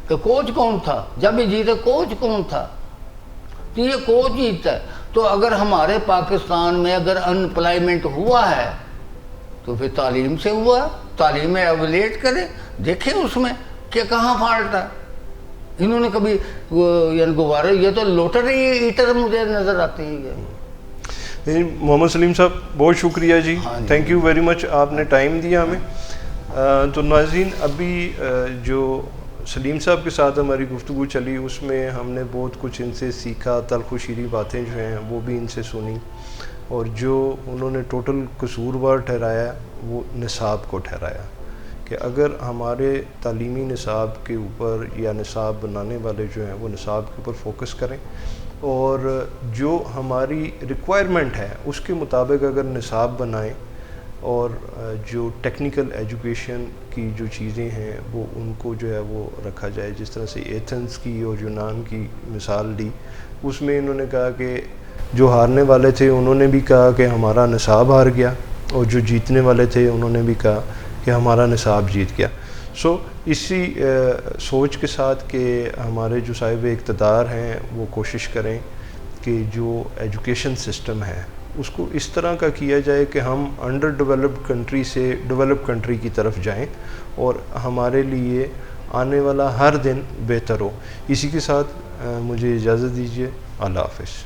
کہ کوچ کون تھا، جب بھی جیتے کوچ کون تھا، تو یہ کوچ جیتتا ہے. تو اگر ہمارے پاکستان میں اگر انپلائمنٹ ہوا ہے تو پھر تعلیم سے ہوا ہے. تعلیم میں ایویلیٹ کرے، دیکھیں اس میں کہ کہاں فالٹ ہے. انہوں نے کبھی یعنی گوارے، یہ تو لوٹر ایٹر مجھے نظر آتے ہیں.
محمد سلیم صاحب بہت شکریہ جی، تھینک یو ویری مچ، آپ نے ٹائم دیا ہمیں. تو ناظرین، ابھی جو سلیم صاحب کے ساتھ ہماری گفتگو چلی اس میں ہم نے بہت کچھ ان سے سیکھا، تلخ و شیریں باتیں جو ہیں وہ بھی ان سے سنی، اور جو انہوں نے ٹوٹل قصوروار ٹھہرایا وہ نصاب کو ٹھہرایا کہ اگر ہمارے تعلیمی نصاب کے اوپر یا نصاب بنانے والے جو ہیں وہ نصاب کے اوپر فوکس کریں، اور جو ہماری ریکوائرمنٹ ہے اس کے مطابق اگر نصاب بنائیں، اور جو ٹیکنیکل ایجوکیشن کی جو چیزیں ہیں وہ ان کو جو ہے وہ رکھا جائے. جس طرح سے ایتھنز کی اور یونان کی مثال دی، اس میں انہوں نے کہا کہ جو ہارنے والے تھے انہوں نے بھی کہا کہ ہمارا نصاب ہار گیا، اور جو جیتنے والے تھے انہوں نے بھی کہا کہ ہمارا نصاب جیت گیا. سو اسی سوچ کے ساتھ کہ ہمارے جو صاحب اقتدار ہیں وہ کوشش کریں کہ جو ایجوکیشن سسٹم ہے اس کو اس طرح کا کیا جائے کہ ہم انڈر ڈیولپڈ کنٹری سے ڈیولپ کنٹری کی طرف جائیں، اور ہمارے لیے آنے والا ہر دن بہتر ہو. اسی کے ساتھ مجھے اجازت دیجیے، اللہ حافظ.